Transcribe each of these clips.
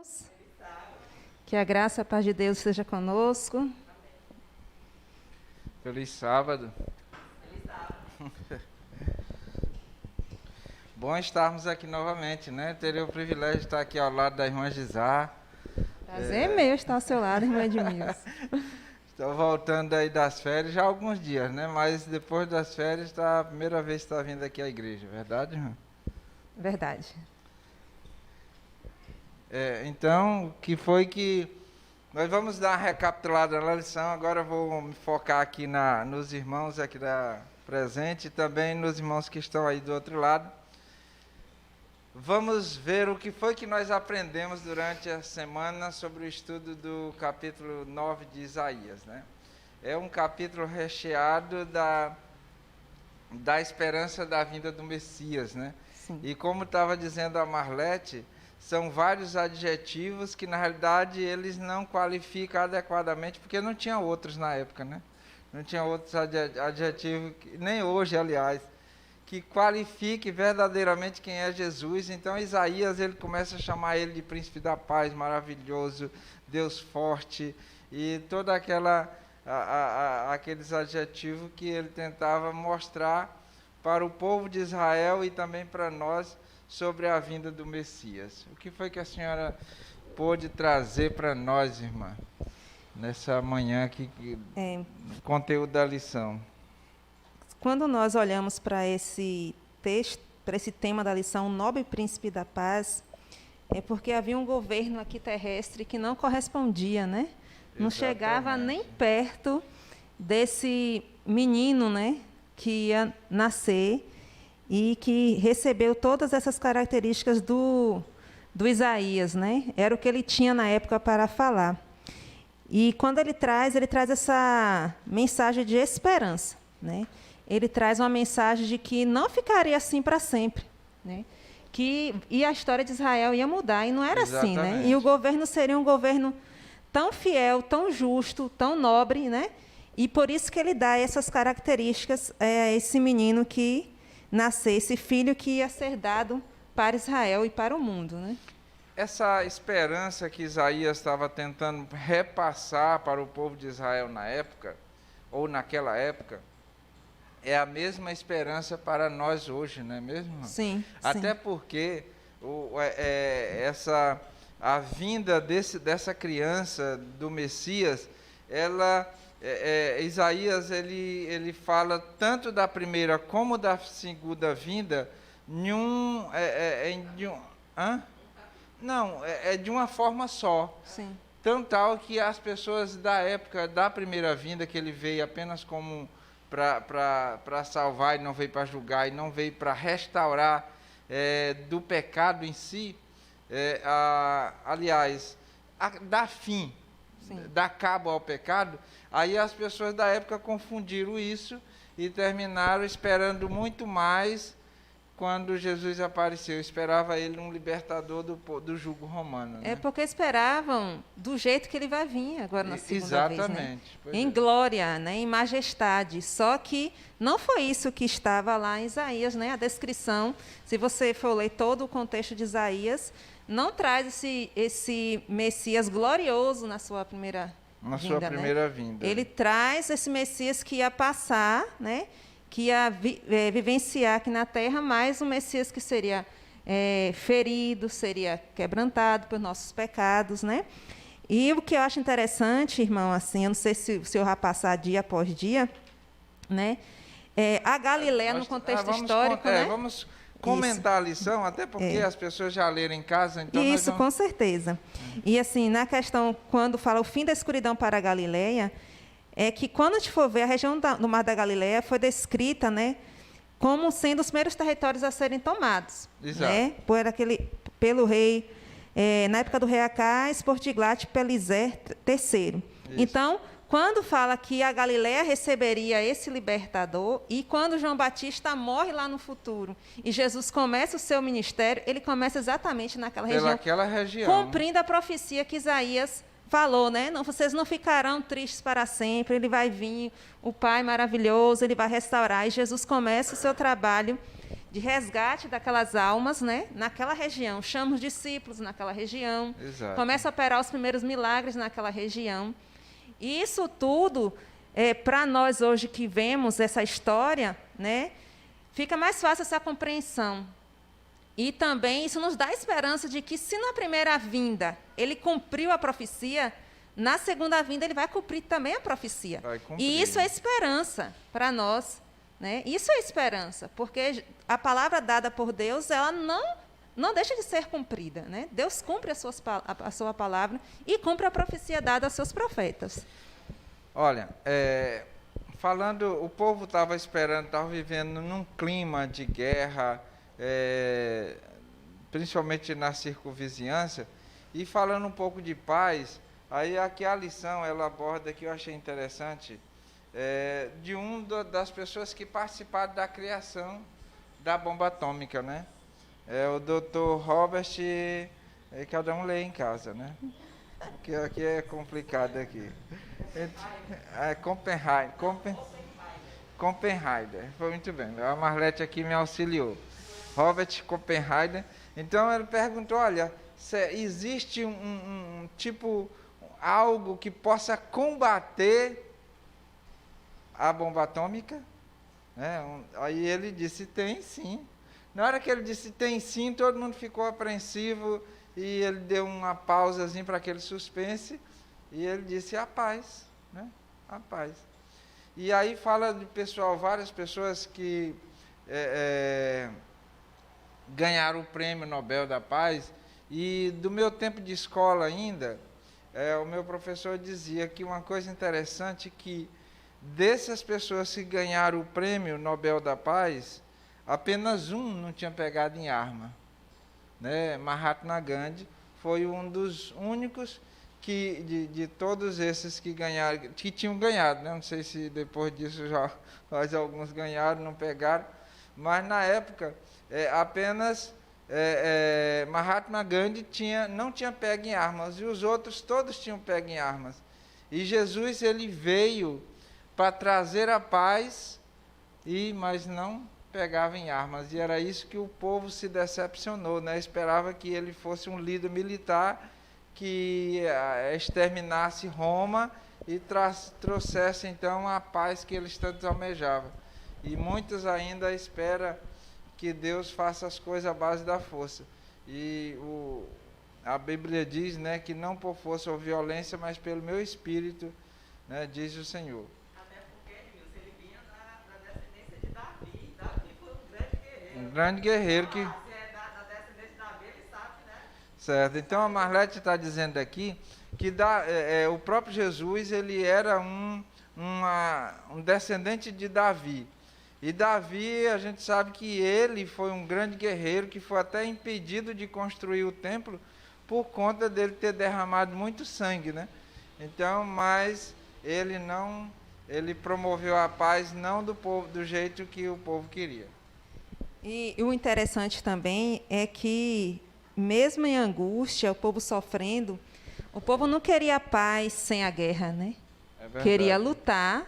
irmãos. Que a graça e a paz de Deus esteja conosco. Feliz sábado. Bom estarmos aqui novamente, né? Teria o privilégio de estar aqui ao lado da irmã Gisar. Prazer meu estar ao seu lado, irmã Edmilson. Estou voltando aí das férias já há alguns dias, né? Mas depois das férias está a primeira vez que está vindo aqui à igreja, verdade, irmã? Verdade. Então, o que foi que... Nós vamos dar uma recapitulada na lição, agora eu vou me focar aqui nos irmãos aqui da presente e também nos irmãos que estão aí do outro lado. Vamos ver o que foi que nós aprendemos durante a semana sobre o estudo do capítulo 9 de Isaías, né? É um capítulo recheado da esperança da vinda do Messias, né? Sim. E como estava dizendo a Marlete, são vários adjetivos que, na realidade, eles não qualificam adequadamente, porque não tinha outros na época, né? Não tinha outros adjetivos, nem hoje, aliás, que qualifique verdadeiramente quem é Jesus. Então, Isaías, ele começa a chamar ele de príncipe da paz, maravilhoso, Deus forte, e toda aqueles adjetivos que ele tentava mostrar para o povo de Israel e também para nós, sobre a vinda do Messias. O que foi que a senhora pôde trazer para nós, irmã, nessa manhã aqui, no conteúdo da lição? Quando nós olhamos para esse texto, para esse tema da lição, o nobre príncipe da paz, é porque havia um governo aqui terrestre que não correspondia, né? Não chegava nem perto desse menino, né, que ia nascer e que recebeu todas essas características do Isaías, né? Era o que ele tinha na época para falar. E quando ele traz essa mensagem de esperança, né? Ele traz uma mensagem de que não ficaria assim para sempre, né? E a história de Israel ia mudar, e não era assim, né? E o governo seria um governo tão fiel, tão justo, tão nobre, né? E por isso que ele dá essas características a esse menino que nascer, esse filho que ia ser dado para Israel e para o mundo, né? Essa esperança que Isaías estava tentando repassar para o povo de Israel na época, ou naquela época, é a mesma esperança para nós hoje, não é mesmo? Sim. Até porque a vinda dessa criança, do Messias, Isaías ele fala tanto da primeira como da segunda vinda de uma forma só. Sim. Tão tal que as pessoas da época da primeira vinda, que ele veio apenas como para salvar, e não veio para julgar, e não veio para restaurar do pecado em si, dar fim, dar cabo ao pecado. Aí as pessoas da época confundiram isso e terminaram esperando muito mais quando Jesus apareceu. Esperava ele um libertador do jugo romano. Né? É porque esperavam do jeito que ele vai vir agora na segunda vez. Exatamente. Né? Em glória, né? Em majestade. Só que não foi isso que estava lá em Isaías, né? A descrição, se você for ler todo o contexto de Isaías, não traz esse Messias glorioso na sua primeira vinda. Ele traz esse Messias que ia passar, né? Que ia vivenciar aqui na terra, mas um Messias que seria ferido, seria quebrantado por nossos pecados, né? E o que eu acho interessante, irmão, assim, eu não sei se o senhor vai passar dia após dia, né? A Galileia, no contexto histórico, né? Vamos comentar a lição, até porque as pessoas já leram em casa. Então isso, com certeza. E assim, na questão, quando fala o fim da escuridão para a Galileia, é que quando a gente for ver, a região do Mar da Galileia foi descrita, né, como sendo os primeiros territórios a serem tomados. Exato. Né, pelo rei, na época do rei Acais, por Tiglat-Pileser III. Então, quando fala que a Galileia receberia esse libertador, e quando João Batista morre lá no futuro, e Jesus começa o seu ministério, ele começa exatamente naquela região, cumprindo a profecia que Isaías falou, né? Não, vocês não ficarão tristes para sempre, ele vai vir, o Pai maravilhoso, ele vai restaurar. E Jesus começa o seu trabalho de resgate daquelas almas, né, naquela região. Chama os discípulos naquela região. Exato. Começa a operar os primeiros milagres naquela região. E isso tudo, para nós hoje que vemos essa história, né, fica mais fácil essa compreensão. E também isso nos dá esperança de que, se na primeira vinda ele cumpriu a profecia, na segunda vinda ele vai cumprir também a profecia. E isso é esperança para nós, né? Isso é esperança, porque a palavra dada por Deus, ela não deixa de ser cumprida, né? Deus cumpre a sua palavra e cumpre a profecia dada aos seus profetas. Olha, falando, o povo estava esperando, estava vivendo num clima de guerra, principalmente na circunvizinhança, e falando um pouco de paz, aí aqui a lição, ela aborda, que eu achei interessante, das pessoas que participaram da criação da bomba atômica, né? O Dr. Robert, cada um lê em casa, né? Porque aqui é complicado aqui. Copenhagen. Foi muito bem. A Marlete aqui me auxiliou. Robert Copenhagen. Então ele perguntou, olha, existe algo que possa combater a bomba atômica? Aí ele disse, tem sim. Na hora que ele disse tem sim, todo mundo ficou apreensivo e ele deu uma pausazinha para aquele suspense e ele disse a paz, né? A paz. E aí fala de várias pessoas que ganharam o Prêmio Nobel da Paz, e do meu tempo de escola ainda, o meu professor dizia que uma coisa interessante, que dessas pessoas que ganharam o Prêmio Nobel da Paz, apenas um não tinha pegado em arma, né? Mahatma Gandhi foi um dos únicos de todos esses que ganharam, que tinham ganhado, né? Não sei se depois disso já mais alguns ganharam, não pegaram, mas na época apenas Mahatma Gandhi não tinha pego em armas, e os outros todos tinham pego em armas. E Jesus, ele veio para trazer a paz, mas não pegava em armas, e era isso que o povo se decepcionou, né? Esperava que ele fosse um líder militar que exterminasse Roma e trouxesse então a paz que eles tanto almejavam. E muitos ainda esperam que Deus faça as coisas à base da força. E a Bíblia diz, né, que não por força ou violência, mas pelo meu espírito, né, diz o Senhor. Um grande guerreiro que... Certo. Então a Marlete está dizendo aqui que o próprio Jesus, ele era um descendente de Davi. E Davi, a gente sabe que ele foi um grande guerreiro, que foi até impedido de construir o templo por conta dele ter derramado muito sangue, né? Então, mas ele promoveu a paz não do povo do jeito que o povo queria. E o interessante também é que, mesmo em angústia, o povo sofrendo, o povo não queria paz sem a guerra, né? Queria lutar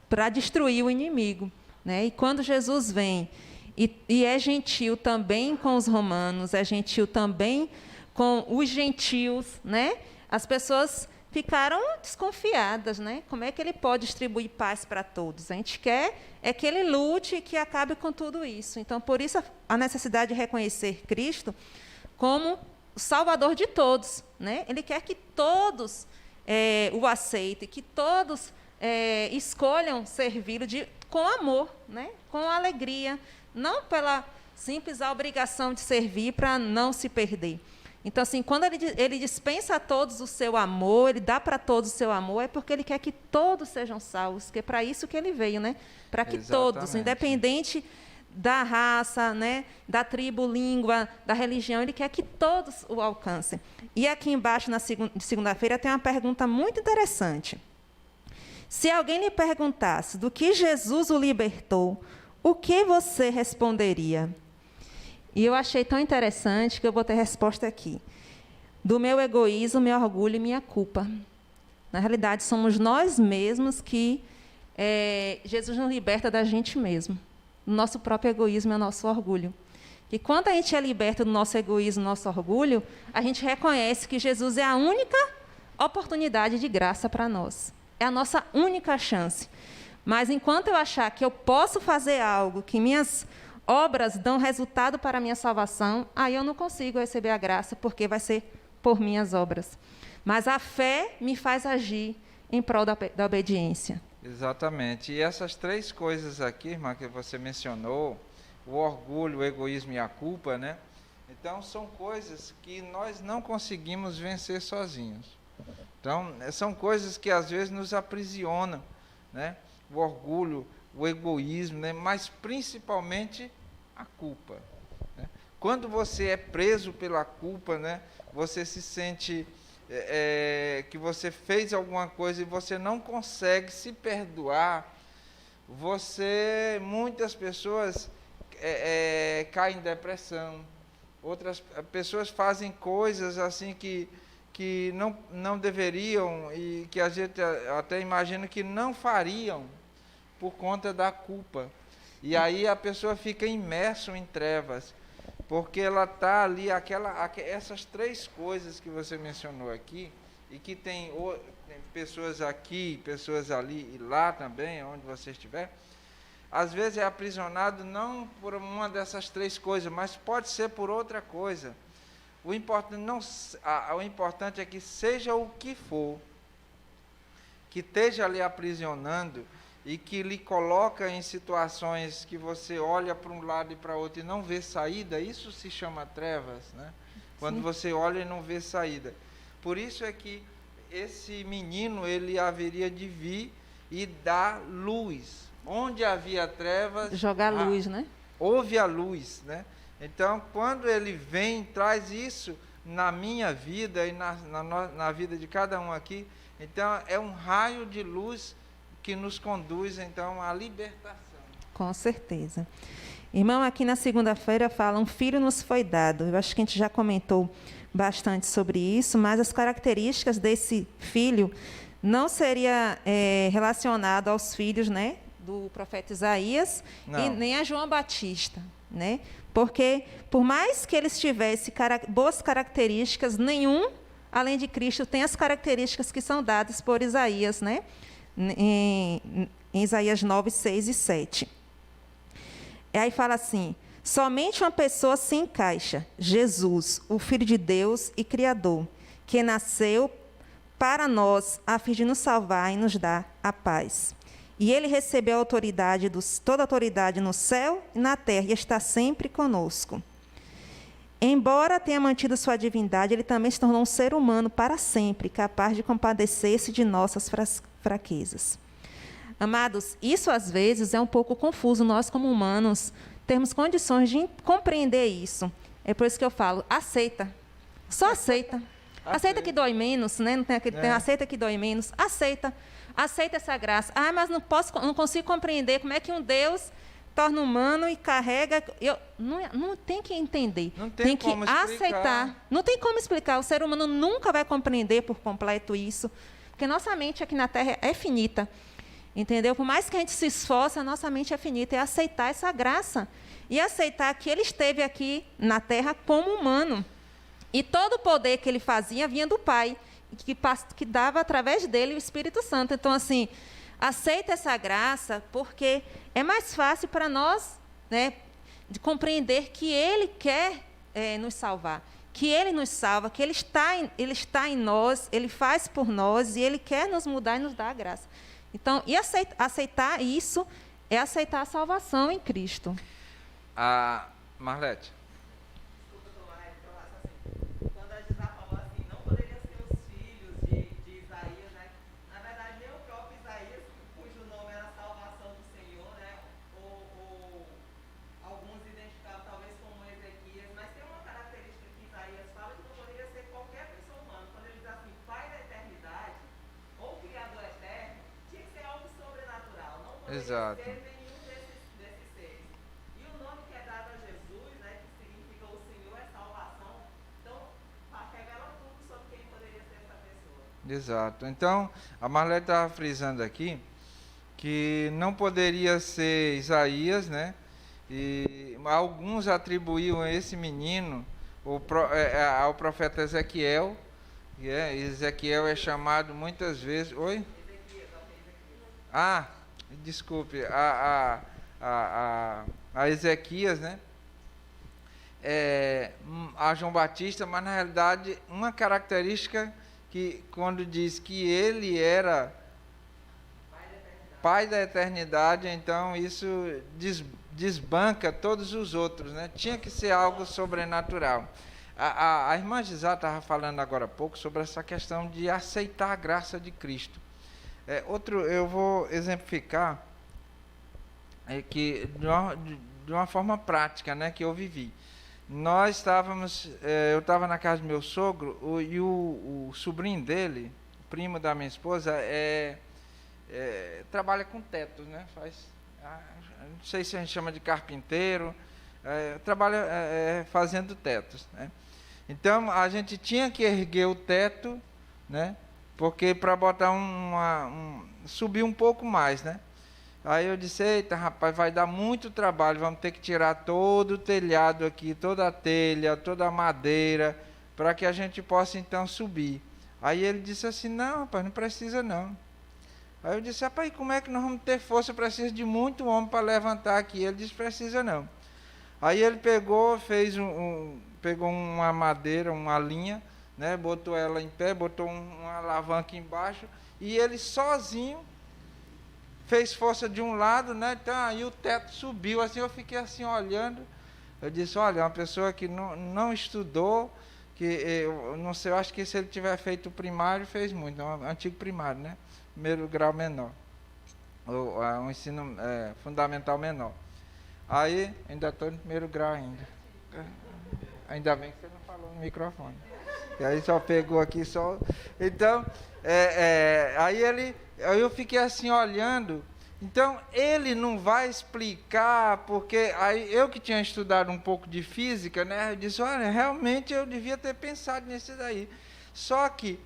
para destruir o inimigo, né? E quando Jesus vem e é gentil também com os romanos, é gentil também com os gentios, né? As pessoas ficaram desconfiadas, né? Como é que ele pode distribuir paz para todos? A gente quer que ele lute e que acabe com tudo isso. Então, por isso, a necessidade de reconhecer Cristo como o Salvador de todos, né? Ele quer que todos o aceitem, que todos escolham servi-lo com amor, né? Com alegria, não pela simples obrigação de servir para não se perder. Então, assim, quando ele dispensa a todos o seu amor, ele dá para todos o seu amor, é porque ele quer que todos sejam salvos, que é para isso que ele veio, né? Para que todos, independente da raça, né, da tribo, língua, da religião, ele quer que todos o alcancem. E aqui embaixo, na segunda-feira, tem uma pergunta muito interessante. Se alguém lhe perguntasse do que Jesus o libertou, o que você responderia? E eu achei tão interessante que eu botei a resposta aqui. Do meu egoísmo, meu orgulho e minha culpa. Na realidade, somos nós mesmos que Jesus nos liberta da gente mesmo. do nosso próprio egoísmo e o nosso orgulho. E quando a gente é liberto do nosso egoísmo, do nosso orgulho, a gente reconhece que Jesus é a única oportunidade de graça para nós. É a nossa única chance. Mas enquanto eu achar que eu posso fazer algo, que minhas obras dão resultado para a minha salvação, aí eu não consigo receber a graça, porque vai ser por minhas obras. Mas a fé me faz agir em prol da obediência. Exatamente. E essas três coisas aqui, irmã, que você mencionou, o orgulho, o egoísmo e a culpa, né? Então, são coisas que nós não conseguimos vencer sozinhos. Então, são coisas que às vezes nos aprisionam, né? O orgulho, o egoísmo, né? Mas principalmente a culpa, né? Quando você é preso pela culpa, né? Você se sente que você fez alguma coisa e você não consegue se perdoar. Muitas pessoas caem em depressão. Outras pessoas fazem coisas assim que não deveriam e que a gente até imagina que não fariam por conta da culpa. E aí a pessoa fica imersa em trevas, porque ela está ali, essas três coisas que você mencionou aqui, e que tem pessoas aqui, pessoas ali e lá também, onde você estiver, às vezes é aprisionado não por uma dessas três coisas, mas pode ser por outra coisa. O importante é que seja o que for, que esteja ali aprisionando e que lhe coloca em situações que você olha para um lado e para outro e não vê saída, isso se chama trevas, né? Quando você olha e não vê saída. Por isso é que esse menino, ele haveria de vir e dar luz. Onde havia trevas... Jogar luz, né? Houve a luz, né? Então, quando ele vem, traz isso na minha vida e na vida de cada um aqui, então é um raio de luz que nos conduz, então, à libertação. Com certeza. Irmão, aqui na segunda-feira fala, um filho nos foi dado. Eu acho que a gente já comentou bastante sobre isso, mas as características desse filho não seria relacionado aos filhos, né, do profeta Isaías e nem a João Batista, né? Porque, por mais que eles tivessem boas características, nenhum, além de Cristo, tem as características que são dadas por Isaías, né? Em Isaías 9, 6 e 7. E aí fala assim, somente uma pessoa se encaixa, Jesus, o Filho de Deus e Criador, que nasceu para nós, a fim de nos salvar e nos dar a paz. E ele recebeu toda a autoridade no céu e na terra, e está sempre conosco. Embora tenha mantido sua divindade, ele também se tornou um ser humano para sempre, capaz de compadecer-se de nossas fraquezas. Amados, isso às vezes é um pouco confuso, nós como humanos temos condições de compreender isso. É por isso que eu falo, aceita, só aceita. Aceita que dói menos, né? Não tem aquele aceita que dói menos, aceita essa graça. Ah, mas não consigo compreender como é que um Deus torna humano e carrega. Não tem que entender. Tem que aceitar. Não tem como explicar. O ser humano nunca vai compreender por completo isso, porque nossa mente aqui na Terra é finita. Entendeu? Por mais que a gente se esforce, a nossa mente é finita. É aceitar essa graça. E aceitar que ele esteve aqui na Terra como humano. E todo o poder que ele fazia vinha do Pai, que dava através dele o Espírito Santo. Então, assim, aceita essa graça, porque é mais fácil para nós, né, de compreender que ele quer nos salvar, que ele nos salva, que ele está em nós, ele faz por nós e ele quer nos mudar e nos dar a graça. Então, e aceitar isso é aceitar a salvação em Cristo. Marlete. Exato. Ser nenhum desses seres. E o nome que é dado a Jesus, né, que significa o Senhor é salvação, então revela tudo sobre quem poderia ser essa pessoa. Exato. Então, a Marlete estava frisando aqui que não poderia ser Isaías, né? E alguns atribuíam esse menino ao profeta Ezequiel. Ezequiel é chamado muitas vezes... Oi? Ah, desculpe, a Ezequias, né? A João Batista, mas na realidade uma característica que quando diz que ele era Pai da eternidade, então isso desbanca todos os outros, né? Tinha que ser algo sobrenatural. A irmã Gisá estava falando agora há pouco sobre essa questão de aceitar a graça de Cristo. Eu vou exemplificar que de uma forma prática, né, que eu vivi. Nós estávamos, eu estava na casa do meu sogro e o sobrinho dele, primo da minha esposa, trabalha com tetos, né? Não sei se a gente chama de carpinteiro, trabalha fazendo tetos, né? Então a gente tinha que erguer o teto, né? Porque para botar subir um pouco mais, né? Aí eu disse, eita rapaz, vai dar muito trabalho, vamos ter que tirar todo o telhado aqui, toda a telha, toda a madeira, para que a gente possa então subir. Aí ele disse assim, não rapaz, não precisa não. Aí eu disse, rapaz, como é que nós vamos ter força? Precisa de muito homem para levantar aqui. Ele disse, precisa não. Aí ele pegou, pegou uma madeira, uma linha, né, botou ela em pé, botou uma alavanca embaixo, e ele sozinho fez força de um lado, né? Então aí o teto subiu, assim, eu fiquei assim olhando. Eu disse, olha, uma pessoa que não estudou, que eu não sei, eu acho que se ele tiver feito o primário, fez muito, antigo primário, né? Primeiro grau menor, ou um ensino fundamental menor. Aí, ainda estou no primeiro grau ainda. Ainda bem que você não falou no microfone. E aí só pegou aqui, só... Então, aí eu fiquei assim olhando. Então, ele não vai explicar, porque aí eu que tinha estudado um pouco de física, né? Eu disse, olha, realmente eu devia ter pensado nisso daí. Só que,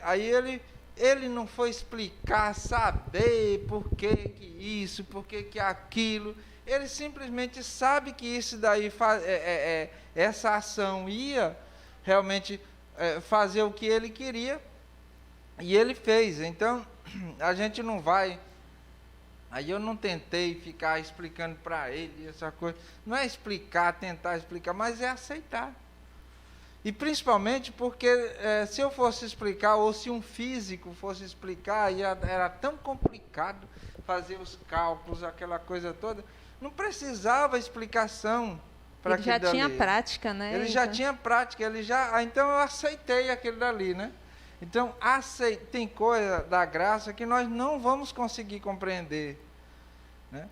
aí ele não foi explicar, saber por que isso, por que aquilo. Ele simplesmente sabe que isso daí, essa ação ia realmente fazer o que ele queria, e ele fez. Então, a gente não vai... Aí eu não tentei ficar explicando para ele essa coisa. Não é explicar, tentar explicar, mas é aceitar. E principalmente porque se eu fosse explicar, ou se um físico fosse explicar, era tão complicado fazer os cálculos, aquela coisa toda, não precisava explicação para aquilo dali. Ele já tinha prática, né? Ele já tinha prática, então eu aceitei aquilo dali, né? Então, tem coisa da graça que nós não vamos conseguir compreender, né?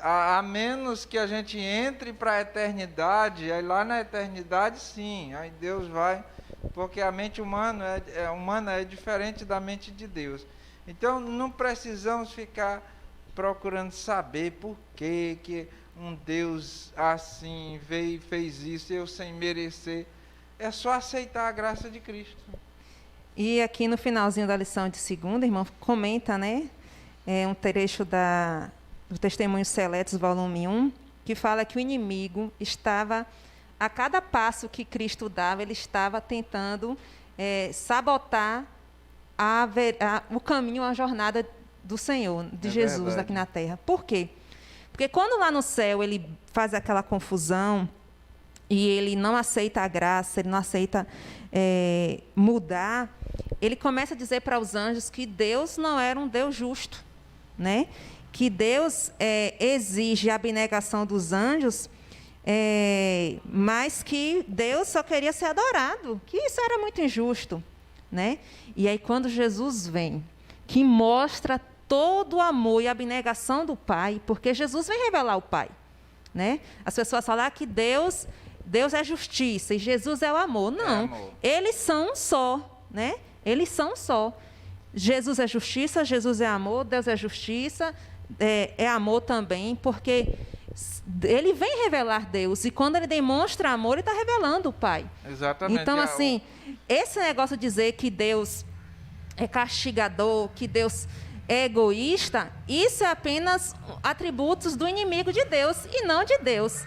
A menos que a gente entre para a eternidade, aí lá na eternidade, sim, aí Deus vai, porque a mente humana é diferente da mente de Deus. Então, não precisamos ficar procurando saber por que um Deus assim veio e fez isso, eu sem merecer. É só aceitar a graça de Cristo. E aqui no finalzinho da lição de segunda, irmão, comenta, né, um trecho do Testemunhos Seletos, volume 1, que fala que o inimigo estava, a cada passo que Cristo dava, ele estava tentando sabotar o caminho, a jornada do Senhor, de Jesus, verdade, aqui na terra. Por quê? Porque quando lá no céu ele faz aquela confusão e ele não aceita a graça, ele não aceita mudar, ele começa a dizer para os anjos que Deus não era um Deus justo, né? Que Deus exige a abnegação dos anjos, mas que Deus só queria ser adorado, que isso era muito injusto, né? E aí, quando Jesus vem, que mostra todo o amor e a abnegação do Pai, porque Jesus vem revelar o Pai, né? As pessoas falam que Deus é justiça e Jesus é o amor. Não, amor. Eles são um só, né? Eles são um só. Jesus é justiça, Jesus é amor, Deus é justiça, é amor também, porque ele vem revelar Deus, e quando ele demonstra amor, ele está revelando o Pai. Exatamente. Então, assim, esse negócio de dizer que Deus é castigador, que Deus é egoísta, isso é apenas atributos do inimigo de Deus e não de Deus,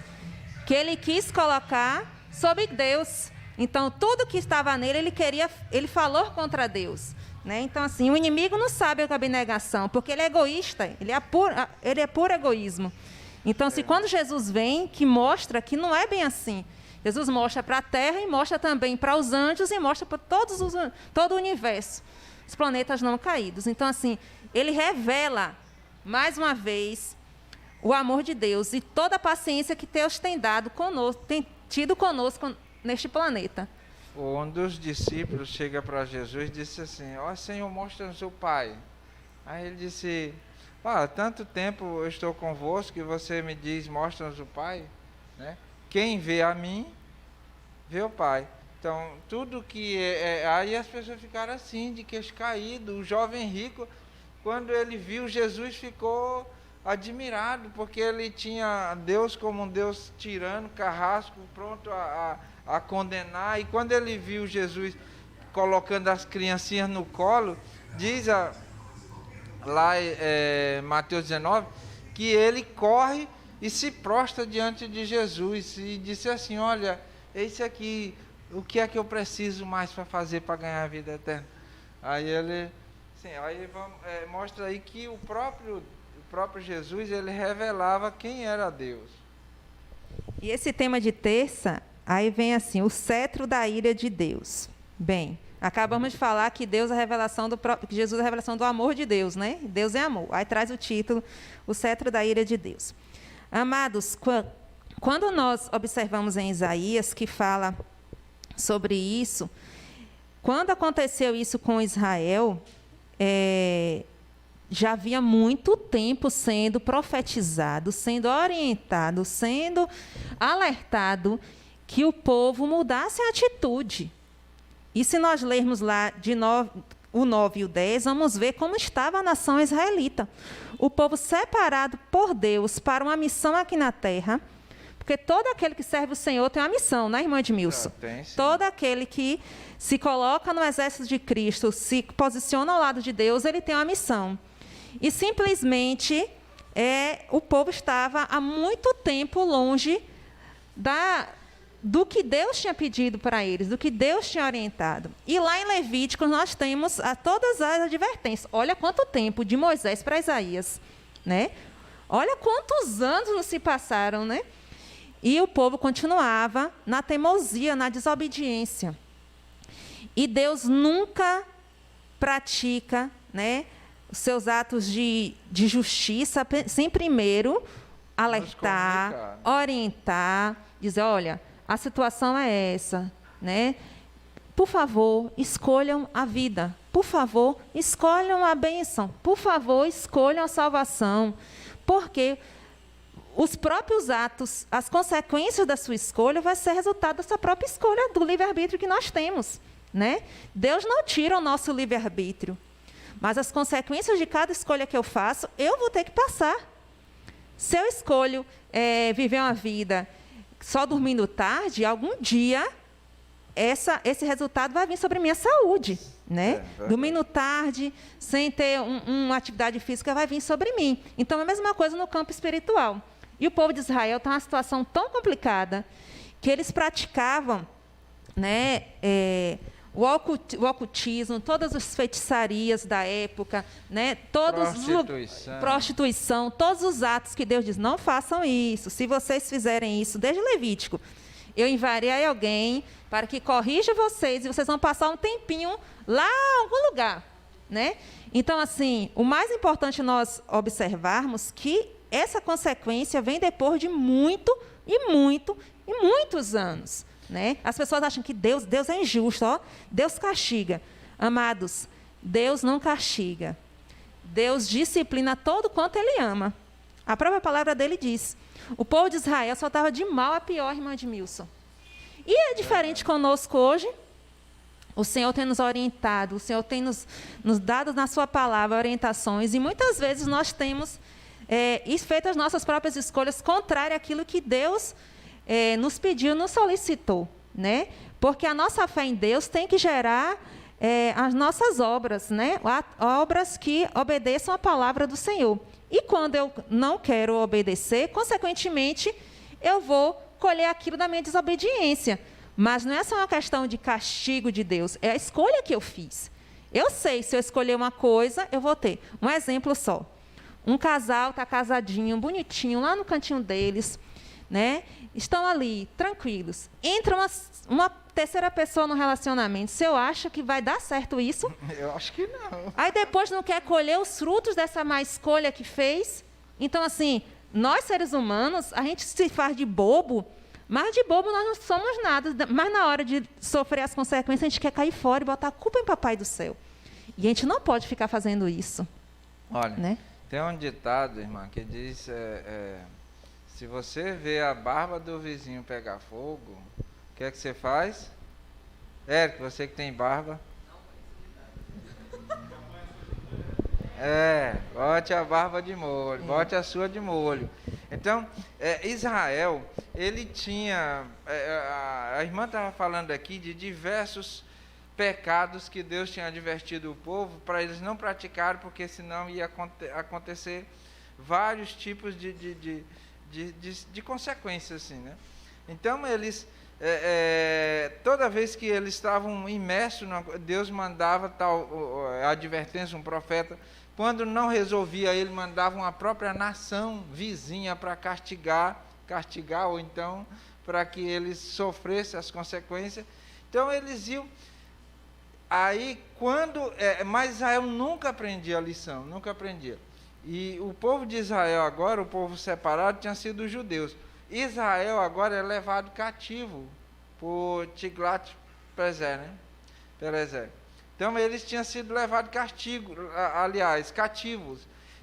que ele quis colocar sobre Deus. Então, tudo que estava nele, ele falou contra Deus. Né? Então, assim, o inimigo não sabe a abnegação, porque ele é egoísta, ele é puro egoísmo. Então, quando Jesus vem, que mostra que não é bem assim. Jesus mostra para a Terra e mostra também para os anjos e mostra para todo o universo, os planetas não caídos. Então, assim, ele revela, mais uma vez, o amor de Deus e toda a paciência que Deus tem tido conosco neste planeta. Um dos discípulos chega para Jesus e disse assim: ó Senhor, mostra-nos o Pai. Aí ele disse: tanto tempo eu estou convosco e você me diz, mostra-nos o Pai, né? Quem vê a mim, vê o Pai. Então, tudo que aí as pessoas ficaram assim, de queixo caído. O jovem rico, quando ele viu Jesus, ficou admirado, porque ele tinha Deus como um Deus tirano, carrasco, pronto a condenar. E quando ele viu Jesus colocando as criancinhas no colo, diz lá Mateus 19, que ele corre e se prostra diante de Jesus e disse assim: olha, esse aqui, o que é que eu preciso mais para fazer para ganhar a vida eterna? Aí ele, mostra aí que o próprio Jesus, ele revelava quem era Deus. E esse tema de terça, aí vem assim, o cetro da ira de Deus. Bem, acabamos de falar que Deus é a revelação que Jesus é a revelação do amor de Deus, né? Deus é amor. Aí traz o título, o cetro da ira de Deus. Amados, quando nós observamos em Isaías, que fala sobre isso, quando aconteceu isso com Israel, já havia muito tempo sendo profetizado, sendo orientado, sendo alertado que o povo mudasse a atitude. E se nós lermos lá o 9 e o 10, vamos ver como estava a nação israelita. O povo separado por Deus para uma missão aqui na terra, porque todo aquele que serve o Senhor tem uma missão, né, irmã Edmilson? Tem, sim. Todo aquele que se coloca no exército de Cristo, se posiciona ao lado de Deus, ele tem uma missão. E simplesmente o povo estava há muito tempo longe do que Deus tinha pedido para eles, do que Deus tinha orientado. E lá em Levíticos nós temos todas as advertências. Olha quanto tempo de Moisés para Isaías, né? Olha quantos anos se passaram, né? E o povo continuava na teimosia, na desobediência. E Deus nunca pratica, né, os seus atos de justiça sem primeiro alertar, orientar, dizer, olha, a situação é essa, né? Por favor, escolham a vida. Por favor, escolham a bênção. Por favor, escolham a salvação. Porque os próprios atos, as consequências da sua escolha vai ser resultado da sua própria escolha, do livre-arbítrio que nós temos, né? Deus não tira o nosso livre-arbítrio, mas as consequências de cada escolha que eu faço, eu vou ter que passar. Se eu escolho viver uma vida só dormindo tarde, algum dia esse resultado vai vir sobre minha saúde, né? Dormindo tarde, sem ter uma atividade física, vai vir sobre mim. Então, é a mesma coisa no campo espiritual. E o povo de Israel está numa situação tão complicada que eles praticavam, né, o ocultismo, todas as feitiçarias da época, né, prostituição, todos os atos que Deus diz, não façam isso. Se vocês fizerem isso, desde Levítico, eu enviarei alguém para que corrija vocês e vocês vão passar um tempinho lá em algum lugar, né? Então, assim, o mais importante nós observarmos que essa consequência vem depois de muitos anos, né? As pessoas acham que Deus é injusto, ó, Deus castiga. Amados, Deus não castiga. Deus disciplina todo quanto Ele ama. A própria palavra dele diz. O povo de Israel só estava de mal a pior, irmã Edmilson. E é diferente conosco hoje. O Senhor tem nos orientado, o Senhor tem nos dado na sua palavra orientações, e muitas vezes nós temos feito as nossas próprias escolhas contrárias àquilo que Deus nos pediu, nos solicitou, né? Porque a nossa fé em Deus tem que gerar as nossas obras, né? Obras que obedeçam à palavra do Senhor. E quando eu não quero obedecer, consequentemente, eu vou colher aquilo da minha desobediência. Mas não é só uma questão de castigo de Deus, é a escolha que eu fiz. Eu sei, se eu escolher uma coisa, eu vou ter. Um exemplo só. Um casal está casadinho, bonitinho, lá no cantinho deles, né? Estão ali, tranquilos. Entra uma terceira pessoa no relacionamento. Se eu acho que vai dar certo isso? Eu acho que não. Aí depois não quer colher os frutos dessa má escolha que fez? Então, assim, nós seres humanos, a gente se faz de bobo, mas de bobo nós não somos nada. Mas na hora de sofrer as consequências, a gente quer cair fora e botar a culpa em Papai do Céu. E a gente não pode ficar fazendo isso. Olha, né? Tem um ditado, irmã, que diz, se você vê a barba do vizinho pegar fogo, o que é que você faz? Érico, você que tem barba. Bote a barba de molho, bote a sua de molho. Então, Israel, ele tinha, a irmã estava falando aqui de diversos pecados que Deus tinha advertido o povo para eles não praticarem, porque senão ia acontecer vários tipos de consequências, assim, né? Então, eles, toda vez que eles estavam imersos, Deus mandava a advertência, um profeta. Quando não resolvia, ele mandava uma própria nação vizinha para castigar, ou então para que eles sofressem as consequências. Então, eles iam. Aí, mas Israel nunca aprendia a lição, nunca aprendia. E o povo de Israel agora, o povo separado, tinha sido os judeus. Israel agora é levado cativo por Tiglat-Pileser, né? Então, eles tinham sido levados cativos.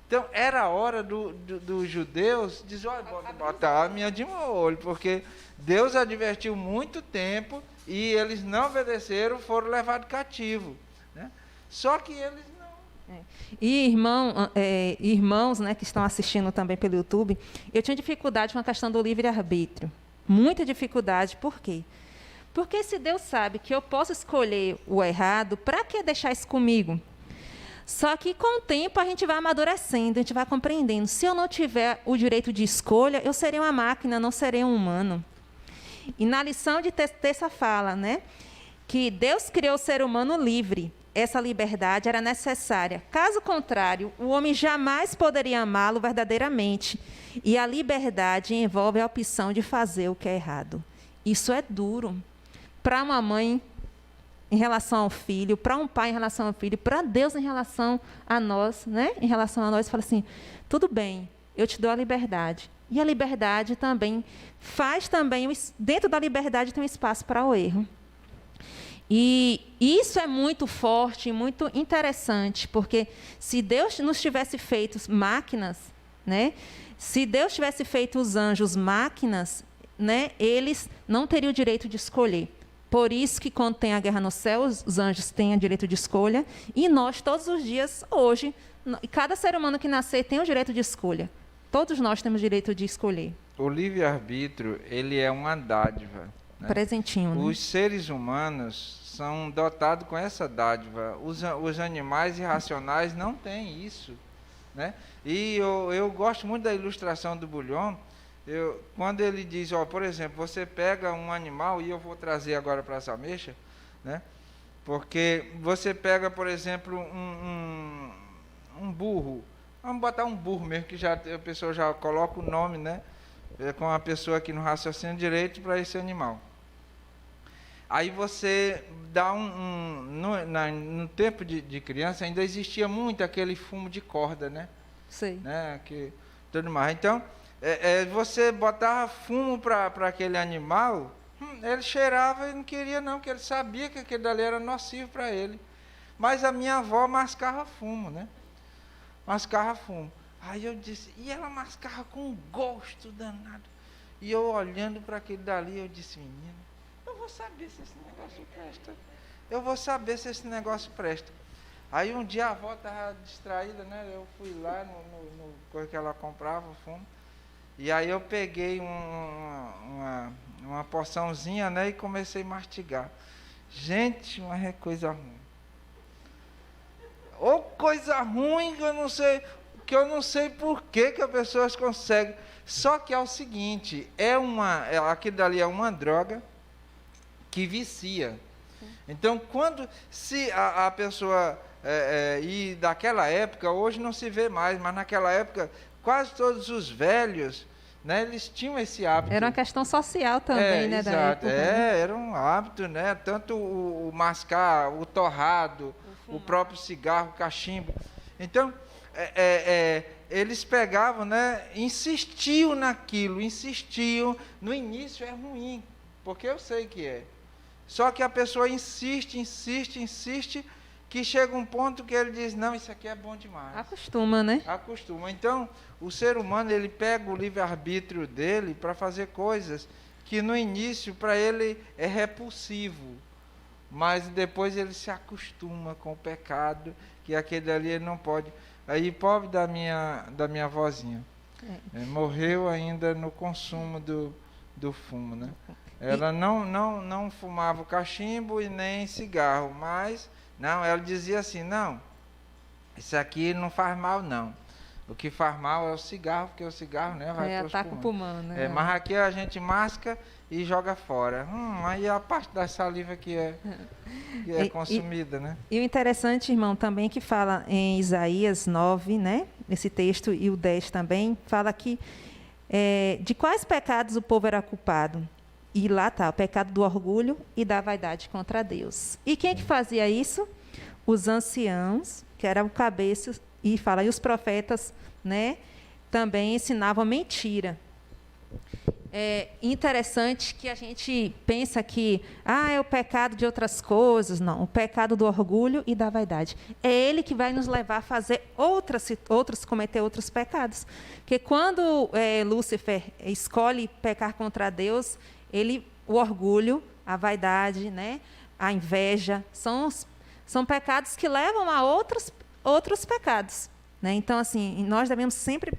Então, era a hora dos judeus dizer, olha, botar a minha de molho, porque Deus advertiu muito tempo e eles não obedeceram, foram levados cativos, né? Só que eles não. E irmãos, né, que estão assistindo também pelo YouTube, eu tinha dificuldade com a questão do livre-arbítrio. Muita dificuldade. Por quê? Porque se Deus sabe que eu posso escolher o errado, para que deixar isso comigo? Só que com o tempo a gente vai amadurecendo, a gente vai compreendendo. Se eu não tiver o direito de escolha, eu serei uma máquina, não serei um humano. E na lição de terça fala, né, que Deus criou o ser humano livre. Essa liberdade era necessária. Caso contrário, o homem jamais poderia amá-lo verdadeiramente. E a liberdade envolve a opção de fazer o que é errado. Isso é duro. Para uma mãe, em relação ao filho, para um pai em relação ao filho, para Deus em relação a nós, né? Em relação a nós, fala assim, tudo bem, eu te dou a liberdade. E a liberdade também dentro da liberdade tem um espaço para o erro. E isso é muito forte, muito interessante, porque se Deus nos tivesse feito máquinas, né? Se Deus tivesse feito os anjos máquinas, né? Eles não teriam o direito de escolher. Por isso que quando tem a guerra no céu, os anjos têm o direito de escolha, e nós, todos os dias, hoje, cada ser humano que nascer tem o direito de escolha. Todos nós temos o direito de escolher. O livre-arbítrio, ele é uma dádiva, né? Presentinho, né? Os seres humanos são dotados com essa dádiva. Os animais irracionais não têm isso, né? E eu gosto muito da ilustração do Bullion. Quando ele diz, por exemplo, você pega um animal, e eu vou trazer agora para essa mecha, né? Porque você pega, por exemplo, um burro. Vamos botar um burro mesmo, que a pessoa já coloca o nome, né? Com a pessoa aqui no raciocínio direito para esse animal. Aí você dá no tempo de criança ainda existia muito aquele fumo de corda, né? Sei. Né? Tudo mais. Então, você botava fumo para aquele animal, ele cheirava e não queria não, porque ele sabia que aquele dali era nocivo para ele. Mas a minha avó mascava fumo, né? Mascava fumo. Aí eu disse, e ela mascava com um gosto danado. E eu olhando para aquele dali, eu disse, menina, eu vou saber se esse negócio presta. Eu vou saber se esse negócio presta. Aí um dia a avó estava distraída, né? Eu fui lá no coisa que ela comprava, fumo. E aí eu peguei uma porçãozinha, né? E comecei a mastigar. Gente, uma coisa ruim. Ou coisa ruim que eu não sei por que as pessoas conseguem. Só que é o seguinte, aquilo dali é uma droga que vicia. Então, se a pessoa, e daquela época, hoje não se vê mais, mas naquela época, quase todos os velhos, né, eles tinham esse hábito. Era uma questão social também, né? Exato. Da época, né? Era um hábito, né? Tanto o mascar, o torrado, o próprio cigarro, o cachimbo. Então, eles pegavam, né? Insistiam naquilo, insistiam. No início é ruim, porque eu sei que é. Só que a pessoa insiste, que chega um ponto que ele diz, não, isso aqui é bom demais. Acostuma, né? Acostuma. Então, o ser humano, ele pega o livre-arbítrio dele para fazer coisas que no início, para ele, é repulsivo. Mas depois ele se acostuma com o pecado, que aquele ali ele não pode. Aí, pobre da minha vozinha, morreu ainda no consumo do fumo, né? Ela não fumava o cachimbo e nem cigarro, mas, não, ela dizia assim, não, isso aqui não faz mal, não. O que faz mal é o cigarro, porque o cigarro, né, vai para os ataca o pulmão, né? mas aqui a gente masca e joga fora. Aí a parte da saliva que é consumida, né? E o interessante, irmão, também que fala em Isaías 9, né? Esse texto, e o 10 também, fala que de quais pecados o povo era culpado. E lá está, o pecado do orgulho e da vaidade contra Deus. E quem é que fazia isso? Os anciãos, que eram o cabeça, e fala, e os profetas, né, também ensinavam mentira. É interessante que a gente pensa que é o pecado de outras coisas. Não, o pecado do orgulho e da vaidade. É ele que vai nos levar a fazer cometer outros pecados. Porque quando Lúcifer escolhe pecar contra Deus, o orgulho, a vaidade, né, a inveja, são pecados que levam a outros pecados. Né? Então, assim, nós devemos sempre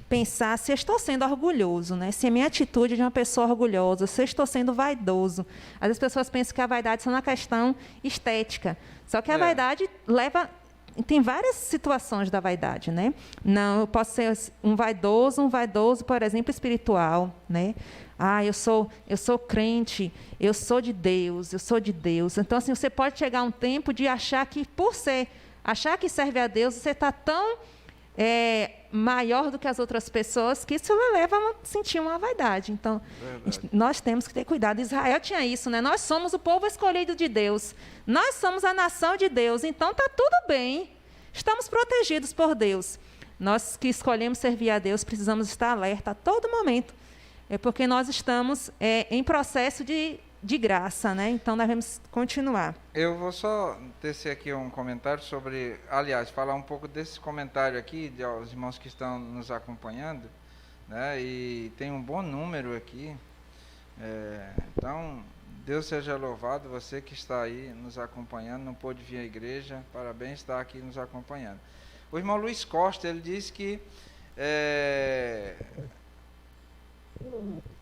pensar se eu estou sendo orgulhoso, né? Se a minha atitude é de uma pessoa orgulhosa, se eu estou sendo vaidoso. Às vezes as pessoas pensam que a vaidade é só uma questão estética. Só que a vaidade tem várias situações da vaidade, né? Não, eu posso ser um vaidoso, por exemplo, espiritual, né? Eu sou crente, eu sou de Deus. Então, assim, você pode chegar a um tempo de achar que, achar que serve a Deus, você está tão maior do que as outras pessoas, que isso leva a sentir uma vaidade. Então, nós temos que ter cuidado. Israel tinha isso, né? Nós somos o povo escolhido de Deus. Nós somos a nação de Deus. Então, está tudo bem. Estamos protegidos por Deus. Nós que escolhemos servir a Deus, precisamos estar alerta a todo momento. Porque nós estamos em processo de graça, né? Então, nós vamos continuar. Eu vou só tecer aqui um comentário sobre, aliás, falar um pouco desse comentário aqui, aos irmãos que estão nos acompanhando, né? E tem um bom número aqui. Então, Deus seja louvado, você que está aí nos acompanhando, não pôde vir à igreja, parabéns, está aqui nos acompanhando. O irmão Luiz Costa, ele diz que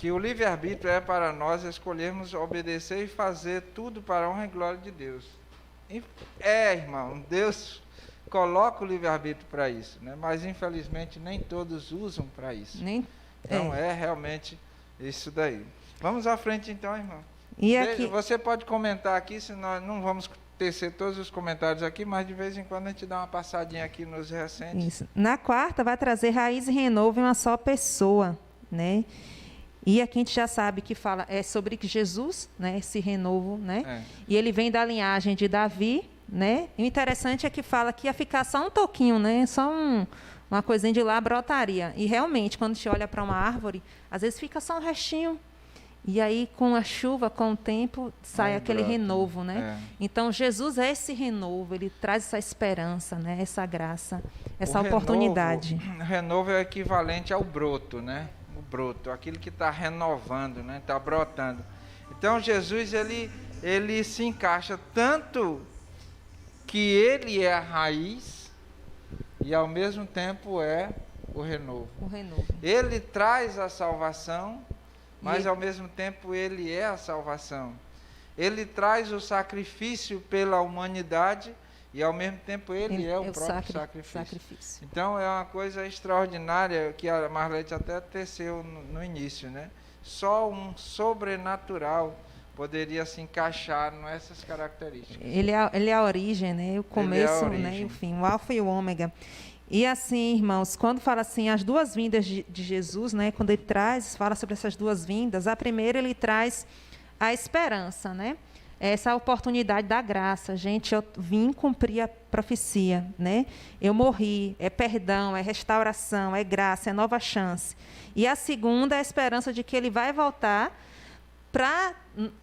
o livre-arbítrio é para nós escolhermos obedecer e fazer tudo para a honra e glória de Deus. Irmão, Deus coloca o livre-arbítrio para isso, né? Mas infelizmente nem todos usam para isso. Então realmente isso daí. Vamos à frente então, irmão. E aqui... Você pode comentar aqui, se nós não vamos tecer todos os comentários aqui, mas de vez em quando a gente dá uma passadinha aqui nos recentes. Isso. Na quarta vai trazer raiz e renovo em uma só pessoa, né? E aqui a gente já sabe que fala sobre Jesus, né? Esse renovo, né? E ele vem da linhagem de Davi, né? E o interessante é que fala que ia ficar só um toquinho, né? Só uma coisinha de lá brotaria. E realmente, quando a gente olha para uma árvore, às vezes fica só um restinho. E aí, com a chuva, com o tempo, sai aquele renovo, né? Então, Jesus é esse renovo, ele traz essa esperança, né? Essa graça, essa oportunidade. O renovo é equivalente ao broto, né? O broto, aquilo que está renovando, né? Está brotando. Então, Jesus, ele se encaixa tanto que ele é a raiz e, ao mesmo tempo, é o renovo. O renovo. Ele traz a salvação, mas ao mesmo tempo ele é a salvação. Ele traz o sacrifício pela humanidade e ao mesmo tempo ele é o próprio sacrifício. Então é uma coisa extraordinária que a Marlete até teceu no início, né? Só um sobrenatural poderia se encaixar nessas características. Ele é a origem, né? O começo, né? E o fim, o alfa e o ômega. E assim, irmãos, quando fala assim, as duas vindas de Jesus, né? Quando ele fala sobre essas duas vindas, a primeira ele traz a esperança, né? Essa oportunidade da graça. Gente, eu vim cumprir a profecia, né? Eu morri, é perdão, é restauração, é graça, é nova chance. E a segunda é a esperança de que ele vai voltar para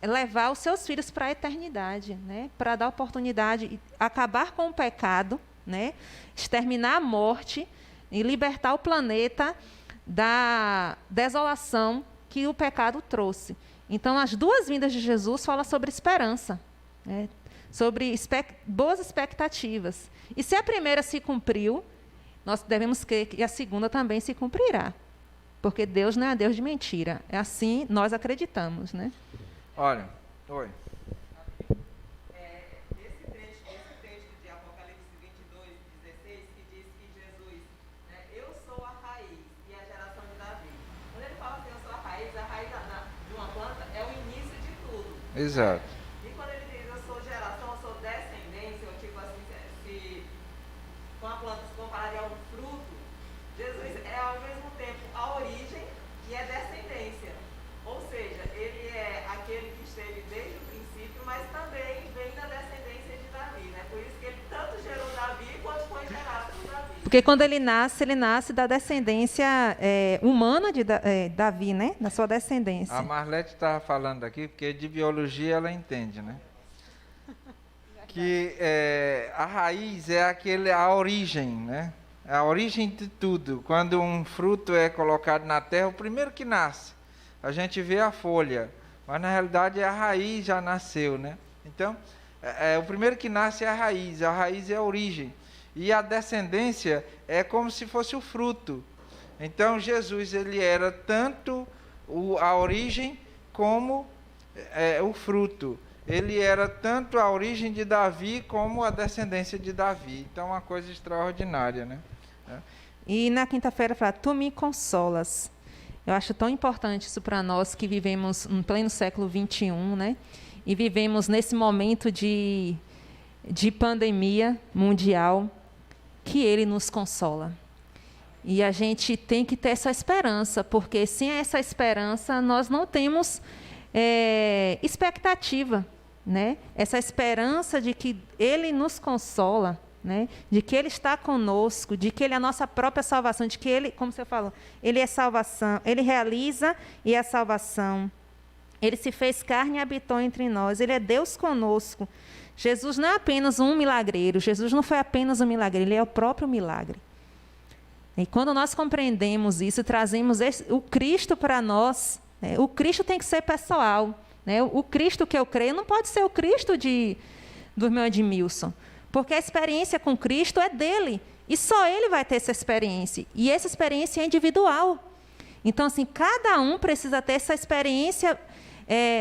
levar os seus filhos para a eternidade, né? Para dar oportunidade, acabar com o pecado, né? Exterminar a morte e libertar o planeta da desolação que o pecado trouxe. Então, as duas vindas de Jesus falam sobre esperança, né? Sobre boas expectativas. E se a primeira se cumpriu, nós devemos crer que a segunda também se cumprirá. Porque Deus não é Deus de mentira. É assim nós acreditamos, né? Olha, oi. Esse texto de Apocalipse 22:16, que diz que Jesus, né, eu sou a raiz e a geração de Davi. Quando ele fala assim, eu sou a raiz de uma planta é o início de tudo. Exato. E quando ele diz, eu sou geração, eu sou descendência, ou tipo assim, se com a planta se compararia a um fruto, Jesus é ao mesmo tempo a origem e a descendência. Ou seja, ele é aquele que esteve desde o princípio, mas também vem da descendência de Davi, né? Por isso que ele tanto gerou Davi quanto foi gerado por Davi. Porque quando ele nasce da descendência humana de Davi, né? Da sua descendência. A Marlete estava falando aqui, porque de biologia ela entende, né? Que a raiz é a origem, né? A origem de tudo. Quando um fruto é colocado na terra, o primeiro que nasce, a gente vê a folha, mas na realidade a raiz já nasceu, né? Então, o primeiro que nasce é a raiz é a origem. E a descendência é como se fosse o fruto. Então, Jesus, ele era tanto a origem como o fruto. Ele era tanto a origem de Davi como a descendência de Davi. Então, uma coisa extraordinária, né? E na quinta-feira fala, tu me consolas. Eu acho tão importante isso para nós que vivemos em pleno século XXI, né? E vivemos nesse momento de pandemia mundial, que ele nos consola. E a gente tem que ter essa esperança, porque sem essa esperança nós não temos expectativa, né? Essa esperança de que ele nos consola, né? De que ele está conosco, de que ele é a nossa própria salvação, de que ele, como você falou, ele é salvação, ele realiza e é salvação. Ele se fez carne e habitou entre nós, ele é Deus conosco. Jesus não é apenas um milagreiro, Jesus não foi apenas um milagreiro, ele é o próprio milagre. E quando nós compreendemos isso, trazemos o Cristo para nós, né? O Cristo tem que ser pessoal, né? O Cristo que eu creio não pode ser o Cristo do irmão Edmilson, porque a experiência com Cristo é dele, e só ele vai ter essa experiência, e essa experiência é individual. Então, assim, cada um precisa ter essa experiência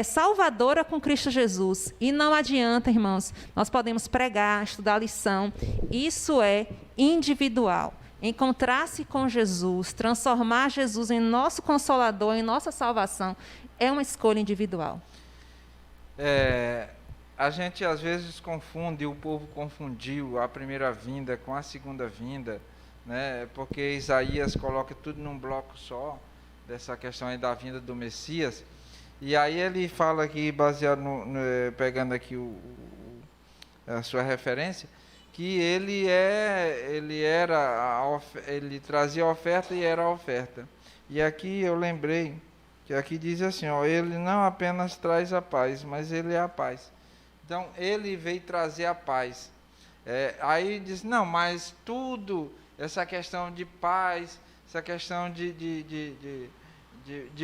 salvadora com Cristo Jesus. E não adianta, irmãos, nós podemos pregar, estudar a lição, isso é individual. Encontrar-se com Jesus, transformar Jesus em nosso Consolador, em nossa salvação, é uma escolha individual. A gente às vezes confunde, o povo confundiu a primeira vinda com a segunda vinda, né? Porque Isaías coloca tudo num bloco só, dessa questão aí da vinda do Messias. E aí ele fala aqui, baseado pegando aqui a sua referência, que ele trazia a oferta e era a oferta. E aqui eu lembrei que aqui diz assim, ele não apenas traz a paz, mas ele é a paz. Então ele veio trazer a paz. Aí diz, não, mas tudo, essa questão de paz, essa questão de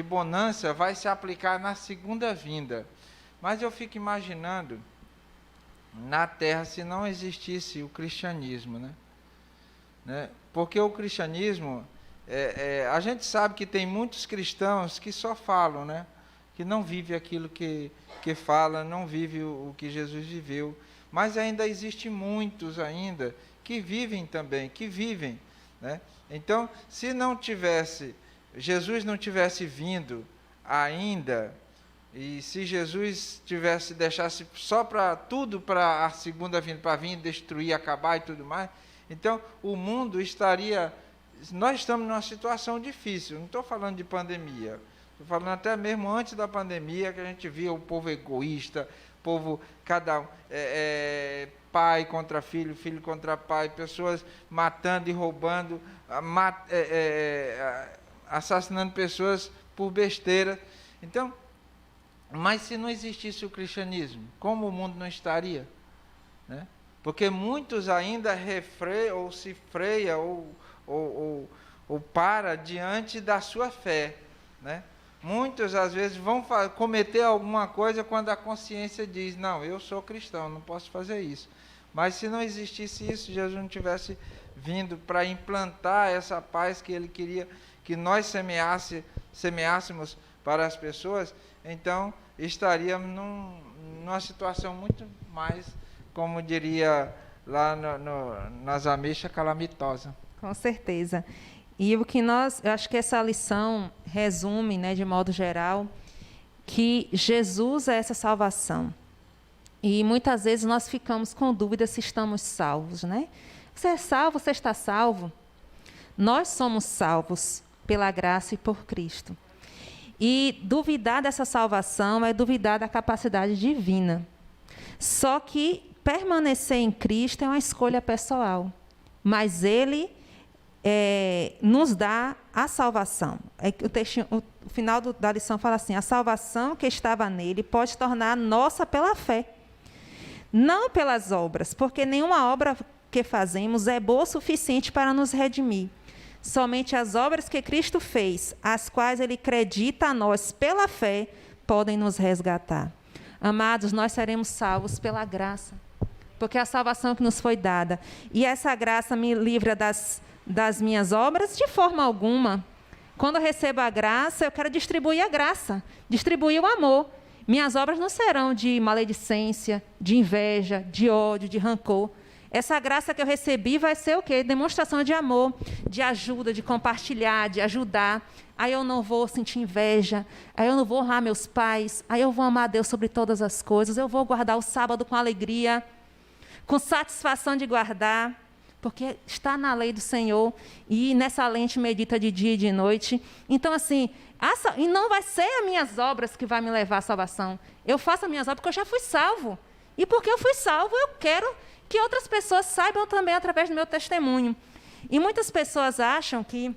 bonança vai se aplicar na segunda vinda. Mas eu fico imaginando na Terra se não existisse o cristianismo, né? Porque o cristianismo, a gente sabe que tem muitos cristãos que só falam, né? Que não vive aquilo que fala, não vive o que Jesus viveu. mas ainda existem muitos ainda que vivem também, né? Então, se não tivesse, Jesus não tivesse vindo ainda, e se Jesus deixasse só para tudo para a segunda vinda, para vir destruir, acabar e tudo mais, então o mundo estaria... Nós estamos numa situação difícil, não estou falando de pandemia, estou falando até mesmo antes da pandemia, que a gente via o povo egoísta, povo, cada um, pai contra filho, filho contra pai, pessoas matando e roubando, assassinando pessoas por besteira. Então, mas se não existisse o cristianismo, como o mundo não estaria? Né? Porque muitos ainda refreiam, ou se freia, ou para diante da sua fé, né? Muitos, às vezes, vão cometer alguma coisa quando a consciência diz, não, eu sou cristão, não posso fazer isso. Mas se não existisse isso, Jesus não tivesse vindo para implantar essa paz que ele queria que nós semeássemos para as pessoas, então estaríamos numa situação muito mais, como diria lá nas Ameixas, calamitosa. Com certeza. E eu acho que essa lição resume, né, de modo geral, que Jesus é essa salvação. E muitas vezes nós ficamos com dúvida se estamos salvos, né? Você é salvo, você está salvo? Nós somos salvos pela graça e por Cristo. E duvidar dessa salvação é duvidar da capacidade divina. Só que permanecer em Cristo é uma escolha pessoal. Mas Ele nos dá a salvação. O final da lição fala assim, a salvação que estava nele pode se tornar nossa pela fé. Não pelas obras, porque nenhuma obra que fazemos é boa o suficiente para nos redimir. Somente as obras que Cristo fez, as quais Ele acredita a nós pela fé, podem nos resgatar. Amados, nós seremos salvos pela graça, porque é a salvação que nos foi dada. E essa graça me livra das minhas obras de forma alguma. Quando eu recebo a graça, eu quero distribuir a graça, distribuir o amor. Minhas obras não serão de maledicência, de inveja, de ódio, de rancor. Essa graça que eu recebi vai ser o quê? Demonstração de amor, de ajuda, de compartilhar, de ajudar. Aí eu não vou sentir inveja, aí eu não vou honrar meus pais, aí eu vou amar a Deus sobre todas as coisas, eu vou guardar o sábado com alegria, com satisfação de guardar, porque está na lei do Senhor, e nessa lei a gente medita de dia e de noite. Então, assim, e não vai ser as minhas obras que vai me levar à salvação. Eu faço as minhas obras porque eu já fui salvo. E porque eu fui salvo, eu quero que outras pessoas saibam também através do meu testemunho. E muitas pessoas acham que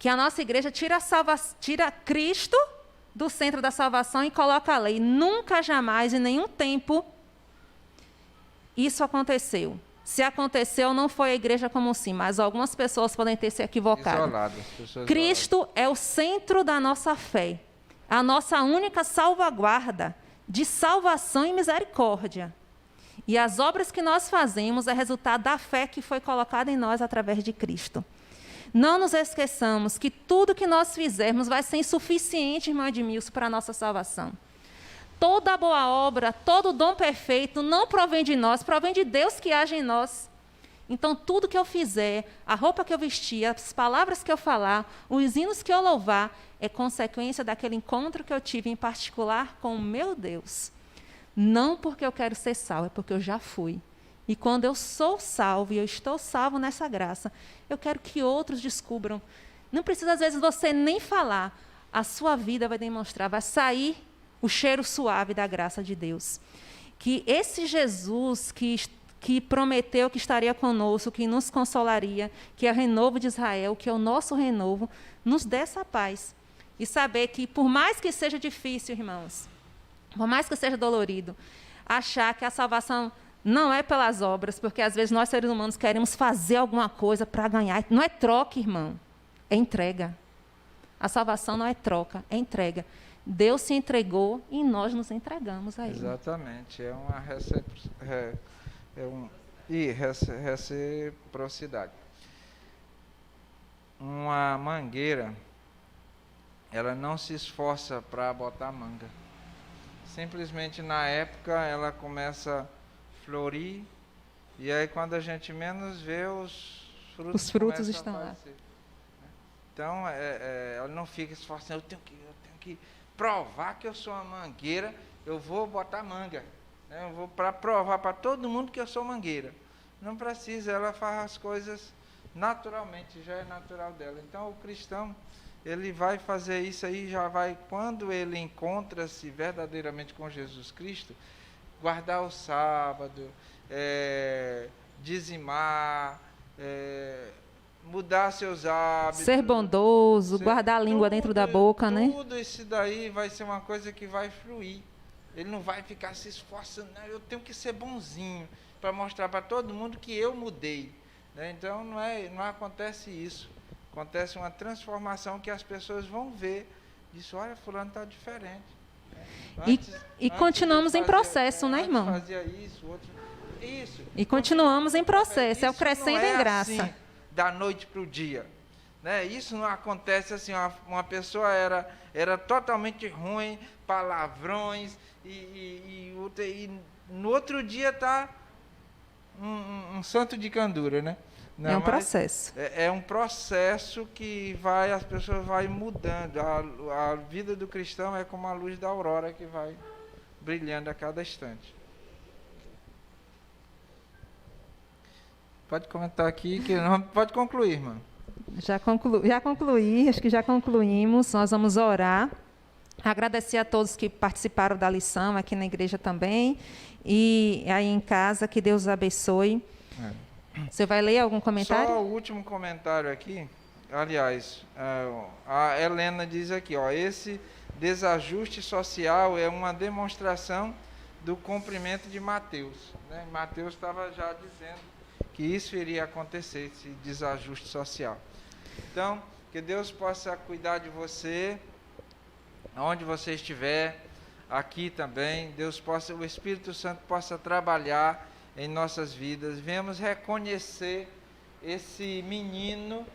a nossa igreja tira Cristo do centro da salvação e coloca a lei. Nunca, jamais, em nenhum tempo, isso aconteceu. Se aconteceu, não foi a igreja como assim, mas algumas pessoas podem ter se equivocado. Cristo é o centro da nossa fé, a nossa única salvaguarda de salvação e misericórdia. E as obras que nós fazemos é resultado da fé que foi colocada em nós através de Cristo. Não nos esqueçamos que tudo que nós fizermos vai ser insuficiente, irmão Edmilson, para a nossa salvação. Toda boa obra, todo dom perfeito não provém de nós, provém de Deus que age em nós. Então, tudo que eu fizer, a roupa que eu vestir, as palavras que eu falar, os hinos que eu louvar, é consequência daquele encontro que eu tive em particular com o meu Deus. Não porque eu quero ser salvo, é porque eu já fui. E quando eu sou salvo e eu estou salvo nessa graça, eu quero que outros descubram. Não precisa, às vezes, você nem falar. A sua vida vai demonstrar, vai sair o cheiro suave da graça de Deus. Que esse Jesus que prometeu que estaria conosco, que nos consolaria, que é o renovo de Israel, que é o nosso renovo, nos dê essa paz. E saber que, por mais que seja difícil, irmãos, por mais que seja dolorido, achar que a salvação não é pelas obras, porque às vezes nós, seres humanos, queremos fazer alguma coisa para ganhar. Não é troca, irmão, é entrega. A salvação não é troca, é entrega. Deus se entregou e nós nos entregamos a Ele. Exatamente, é uma reciprocidade. Uma mangueira, ela não se esforça para botar manga. Simplesmente, na época, ela começa a florir, e aí quando a gente menos vê, os frutos frutos começam estão a lá. aparecer. Então, ela não fica esforçando, eu tenho que provar que eu sou uma mangueira, eu vou botar manga. Né? Eu vou para provar para todo mundo que eu sou mangueira. Não precisa, ela faz as coisas naturalmente, já é natural dela. Então, o cristão, ele vai fazer isso aí, já vai, quando ele encontra-se verdadeiramente com Jesus Cristo, guardar o sábado, dizimar, mudar seus hábitos. Ser bondoso, guardar a língua dentro da boca, né? Tudo isso daí vai ser uma coisa que vai fluir. Ele não vai ficar se esforçando, não, eu tenho que ser bonzinho, para mostrar para todo mundo que eu mudei. Né? Então, não acontece isso. Acontece uma transformação que as pessoas vão ver. Diz, olha, fulano está diferente. E continuamos em processo, né, irmão? Fazia isso, outro... Isso. E continuamos em processo, é o Isso crescendo não é em graça. Assim, da noite para o dia. Né? Isso não acontece assim, uma pessoa era totalmente ruim, palavrões, e no outro dia está um santo de candura, né? Não, é um processo. É um processo que as pessoas vão mudando. A vida do cristão é como a luz da aurora que vai brilhando a cada instante. Pode comentar aqui, que não, pode concluir, irmão. Já concluí, acho que já concluímos. Nós vamos orar. Agradecer a todos que participaram da lição, aqui na igreja também. E aí em casa, que Deus os abençoe. Você vai ler algum comentário? Só o último comentário aqui. Aliás, a Helena diz aqui, esse desajuste social é uma demonstração do cumprimento de Mateus. Né? Mateus estava já dizendo que isso iria acontecer, esse desajuste social. Então, que Deus possa cuidar de você, onde você estiver, aqui também, o Espírito Santo possa trabalhar em nossas vidas. Venhamos reconhecer esse menino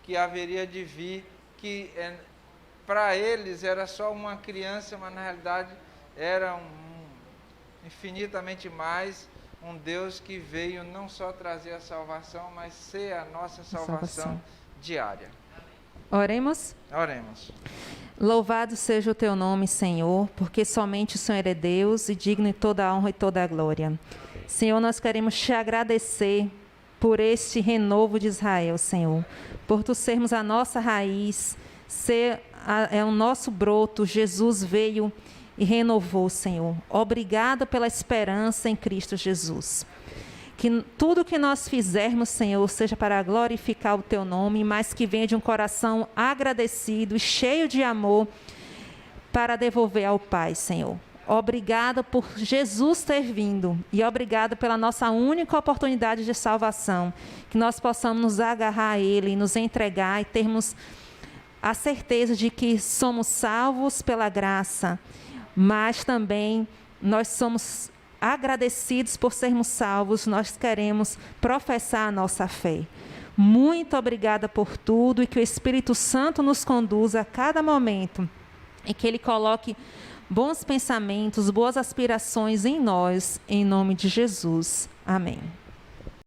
que haveria de vir, que para eles era só uma criança, mas na realidade era infinitamente mais, um Deus que veio não só trazer a salvação, mas ser a nossa salvação diária. Oremos? Oremos. Louvado seja o teu nome, Senhor, porque somente o Senhor é Deus e digno de toda a honra e toda a glória. Senhor, nós queremos te agradecer por este renovo de Israel, Senhor, por tu sermos a nossa raiz, é o nosso broto. Jesus veio e renovou, Senhor. Obrigada pela esperança em Cristo Jesus. Que tudo que nós fizermos, Senhor, seja para glorificar o teu nome, mas que venha de um coração agradecido e cheio de amor para devolver ao Pai, Senhor. Obrigada por Jesus ter vindo e obrigada pela nossa única oportunidade de salvação, que nós possamos nos agarrar a Ele, nos entregar e termos a certeza de que somos salvos pela graça, mas também nós somos agradecidos por sermos salvos, nós queremos professar a nossa fé. Muito obrigada por tudo e que o Espírito Santo nos conduza a cada momento e que Ele coloque bons pensamentos, boas aspirações em nós, em nome de Jesus. Amém.